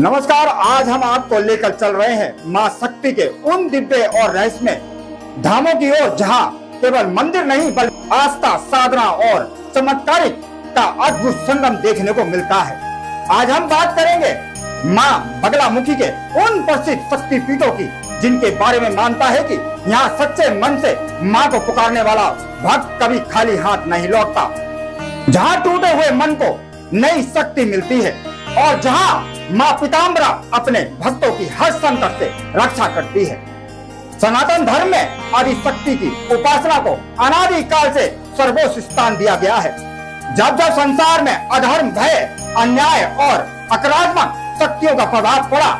नमस्कार। आज हम आपको लेकर चल रहे हैं मां शक्ति के उन दिव्य और रहस्यमय धामों की ओर, जहां केवल मंदिर नहीं बल्कि आस्था, साधना और चमत्कारिक का अद्भुत संगम देखने को मिलता है। आज हम बात करेंगे मां बगलामुखी के उन प्रसिद्ध शक्ति पीठों की, जिनके बारे में मानता है कि यहाँ सच्चे मन से मां को पुकारने वाला भक्त कभी खाली हाथ नहीं लौटता, जहाँ टूटे हुए मन को नई शक्ति मिलती है और जहाँ मां पीताम्बरा अपने भक्तों की हर संकट से रक्षा करती है। सनातन धर्म में आदि शक्ति की उपासना को अनादि काल से सर्वोच्च स्थान दिया गया है। जब जब संसार में अधर्म, भय, अन्याय और नकारात्मक शक्तियों का प्रभाव पड़ा,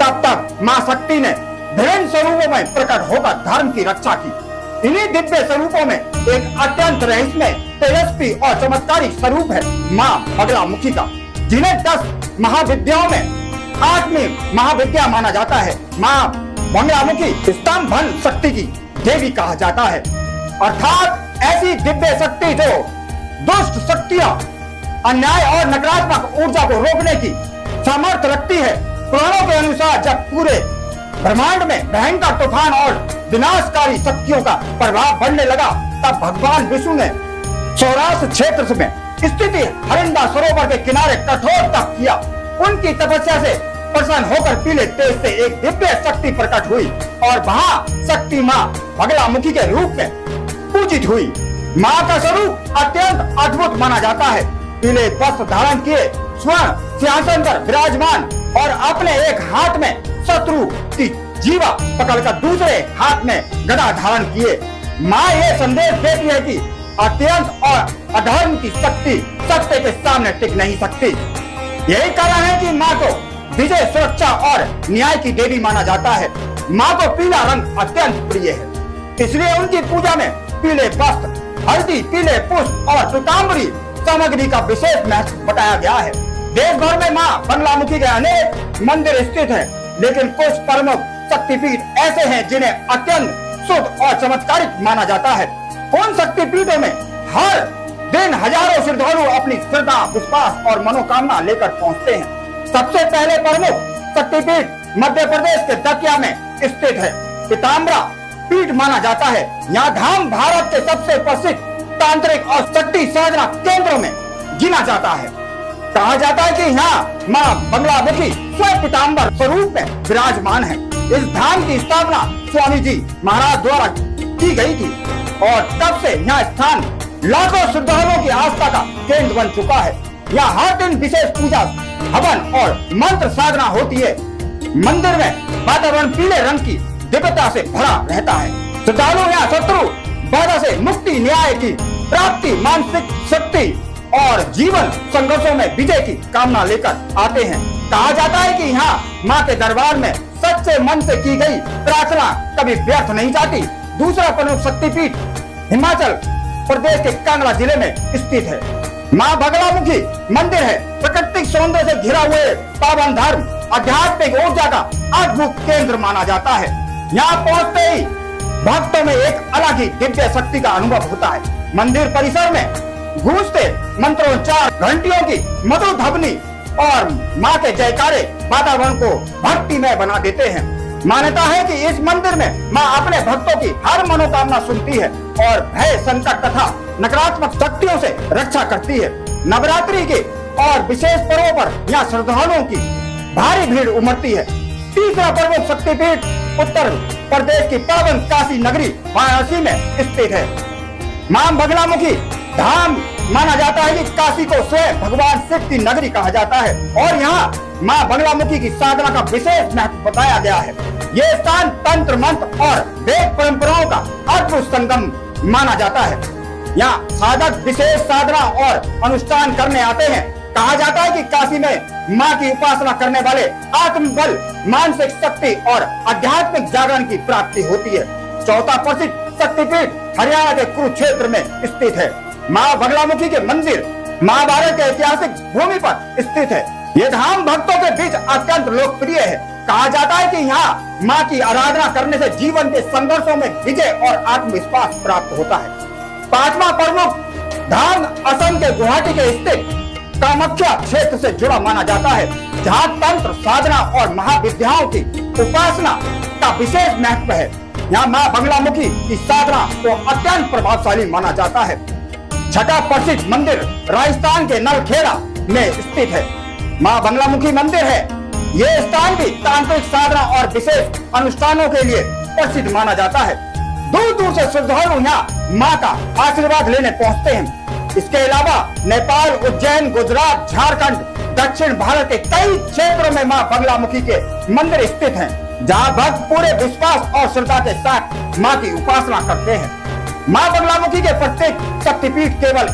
तब तक मां शक्ति ने विभिन्न स्वरूपों में प्रकट होकर धर्म की रक्षा की। इन्हीं दिव्य स्वरूपों में एक अत्यंत रहस्यमय, तेजस्वी और चमत्कारिक स्वरूप है मां बगलामुखी का, जिन्हें 10 महाविद्याओं में 8वीं महाविद्या माना जाता है। मां बगलामुखी स्तंभन शक्ति की देवी कहा जाता है, अर्थात ऐसी दिव्य शक्ति जो दुष्ट शक्तियां, अन्याय और नकारात्मक ऊर्जा को रोकने की सामर्थ्य रखती है। पुराणों के अनुसार जब पूरे ब्रह्मांड में भयंकर तूफान और विनाशकारी शक्तियों का प्रभाव बढ़ने लगा, तब भगवान विष्णु ने सौराष्ट्र क्षेत्र में स्थिति हरिंदा सरोवर के किनारे कठोर तप किया। उनकी तपस्या से प्रसन्न होकर पीले तेज से एक दिव्य शक्ति प्रकट हुई और वहाँ शक्ति मां बगलामुखी के रूप में पूजित हुई। मां का स्वरूप अत्यंत अद्भुत माना जाता है। पीले वस्त्र धारण किए, स्वर्ण सिंहासन पर विराजमान और अपने एक हाथ में शत्रु की जीवा पकड़कर दूसरे हाथ में गदा धारण किए मां ये संदेश देती है कि अत्यंत और अधर्म की शक्ति सत्य के सामने टिक नहीं सकती। यही कारण है कि मां को विजय, सुरक्षा और न्याय की देवी माना जाता है। मां को पीला रंग अत्यंत प्रिय है, इसलिए उनकी पूजा में पीले वस्त्र, हल्दी, पीले पुष्प और पीताम्बरी सामग्री का विशेष महत्व बताया गया है। देश भर में मां बगलामुखी के अनेक मंदिर स्थित हैं, लेकिन कुछ प्रमुख शक्तिपीठ ऐसे हैं जिन्हें अत्यंत शुद्ध और चमत्कारिक माना जाता है। उन शक्तिपीठों में हर दिन हजारों श्रद्धालु अपनी श्रद्धा, विश्वास और मनोकामना लेकर पहुंचते हैं। सबसे पहले प्रमुख शक्तिपीठ मध्य प्रदेश के दतिया में स्थित है। पीताम्बरा पीठ माना जाता है। यहाँ धाम भारत के सबसे प्रसिद्ध तांत्रिक और शक्ति साधना केंद्रों में गिना जाता है। कहा जाता है कि यहाँ मां बगलामुखी स्वयं पीताम्बर स्वरूप में विराजमान है। इस धाम की स्थापना स्वामी जी महाराज द्वारा की गई थी और तब से यह स्थान लाखों श्रद्धालुओं की आस्था का केंद्र बन चुका है। यहाँ हर दिन विशेष पूजा, हवन और मंत्र साधना होती है। मंदिर में वातावरण पीले रंग की दिव्यता से भरा रहता है। श्रद्धालु यहाँ शत्रु बाधा से मुक्ति, न्याय की प्राप्ति, मानसिक शक्ति और जीवन संघर्षों में विजय की कामना लेकर आते हैं। कहा जाता है कि यहाँ मां के दरबार में सच्चे मन से की गई प्रार्थना कभी व्यर्थ नहीं जाती। दूसरा प्रमुख शक्तिपीठ हिमाचल प्रदेश के कांगड़ा जिले में स्थित है। मां बगलामुखी मंदिर है प्राकृतिक सौंदर्य से घिरा हुए पावन धर्म, आध्यात्मिक ऊर्जा का अद्भुत केंद्र माना जाता है। यहाँ पहुँचते ही भक्तों में एक अलग ही दिव्य शक्ति का अनुभव होता है। मंदिर परिसर में गूंजते मंत्रोच्चार, घंटियों की मधुर ध्वनि और मां के जयकारे वातावरण को भक्तिमय बना देते हैं। मान्यता है कि इस मंदिर में मां अपने भक्तों की हर मनोकामना सुनती है और भय, संकट तथा नकारात्मक शक्तियों से रक्षा करती है। नवरात्रि के और विशेष पर्वों पर यहाँ श्रद्धालुओं की भारी भीड़ उमड़ती है। तीसरा प्रमुख शक्तिपीठ उत्तर प्रदेश की पावन काशी नगरी वाराणसी में स्थित है। मां बगलामुखी धाम माना जाता है कि काशी को स्वयं भगवान शिव की नगरी कहा जाता है और यहाँ मां बगलामुखी की साधना का विशेष महत्व बताया गया है। ये स्थान तंत्र, मंत्र और वेद परंपराओं का अद्भुत संगम माना जाता है। यहाँ साधक विशेष साधना और अनुष्ठान करने आते हैं। कहा जाता है कि काशी में मां की उपासना करने वाले आत्मबल, मानसिक शक्ति और आध्यात्मिक जागरण की प्राप्ति होती है। चौथा प्रसिद्ध शक्तिपीठ हरियाणा के कुरुक्षेत्र में स्थित है। मां बगलामुखी के मंदिर महाभारत के ऐतिहासिक भूमि पर स्थित है। ये धाम भक्तों के बीच अत्यंत लोकप्रिय है। कहा जाता है कि यहाँ मां की आराधना करने से जीवन के संघर्षों में विजय और आत्मविश्वास प्राप्त होता है। पांचवा प्रमुख धाम असम के गुवाहाटी के स्थित कामाख्या क्षेत्र से जुड़ा माना जाता है, जहाँ तंत्र साधना और महाविद्याओं की उपासना का विशेष महत्व है। यहाँ माँ बगलामुखी की साधना को अत्यंत प्रभावशाली माना जाता है। छठा प्रसिद्ध मंदिर राजस्थान के नलखेड़ा में स्थित है, माँ बगलामुखी मंदिर है। ये स्थान भी तांत्रिक साधना और विशेष अनुष्ठानों के लिए प्रसिद्ध माना जाता है। दूर दूर से श्रद्धालु यहाँ माँ का आशीर्वाद लेने पहुँचते हैं। इसके अलावा नेपाल, उज्जैन, गुजरात, झारखंड, दक्षिण भारत के कई क्षेत्रों में माँ बगलामुखी के मंदिर स्थित हैं, जहाँ भक्त पूरे विश्वास और श्रद्धा के साथ माँ की उपासना करते हैं। माँ बगलामुखी के प्रत्येक शक्तिपीठ केवल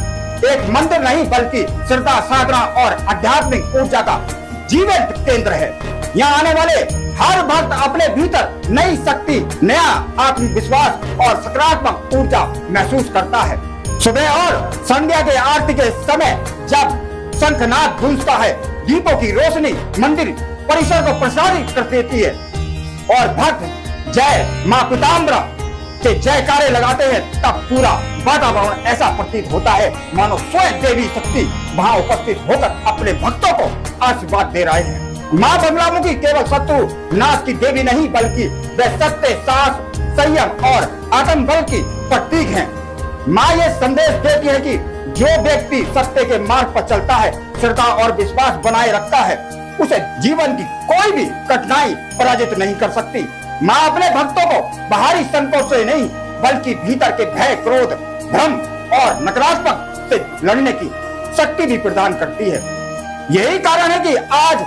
एक मंदिर नहीं बल्कि श्रद्धा, साधना और आध्यात्मिक ऊर्जा का जीवंत केंद्र है। यहाँ आने वाले हर भक्त अपने भीतर नई शक्ति, नया आत्मविश्वास और सकारात्मक ऊर्जा महसूस करता है। सुबह और संध्या के आरती के समय जब शंखनाद गूंजता है, दीपों की रोशनी मंदिर परिसर को प्रसारित कर देती है और भक्त जय माँ पीताम्बरा के जयकारे लगाते हैं, तब पूरा वातावरण ऐसा प्रतीत होता है मानो स्वयं देवी शक्ति वहां उपस्थित होकर अपने भक्तों को आशीर्वाद दे रहे हैं। माँ बगलामुखी केवल शत्रु नाश की देवी नहीं बल्कि वे सत्य, साहस, संयम और आत्मबल की प्रतीक हैं। माँ ये संदेश देती है कि जो व्यक्ति सत्य के मार्ग पर चलता है, श्रद्धा और विश्वास बनाए रखता है, उसे जीवन की कोई भी कठिनाई पराजित नहीं कर सकती। माँ अपने भक्तों को बाहरी संकोच से नहीं बल्कि भीतर के भय, क्रोध, भ्रम और नकारात्मक से लड़ने की शक्ति भी प्रदान करती है। यही कारण है कि आज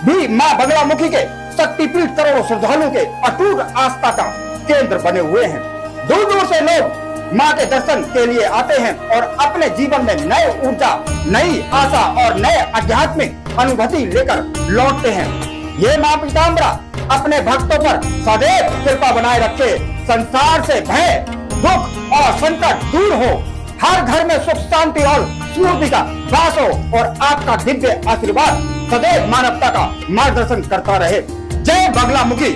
भी माँ बगलामुखी के शक्तिपीठ करोड़ों श्रद्धालुओं के अटूट आस्था का केंद्र बने हुए हैं। दूर दूर से लोग माँ के दर्शन के लिए आते हैं और अपने जीवन में नए ऊर्जा, नई आशा और नए आध्यात्मिक अनुभूति लेकर लौटते हैं। ये माँ पीताम्बरा अपने भक्तों पर सदैव कृपा बनाए रखे, संसार से भय, दुख और संकट दूर हो, हर घर में सुख, शांति और समृद्धि का वास हो और आपका दिव्य आशीर्वाद सदैव मानवता का मार्गदर्शन करता रहे। जय बगलामुखी।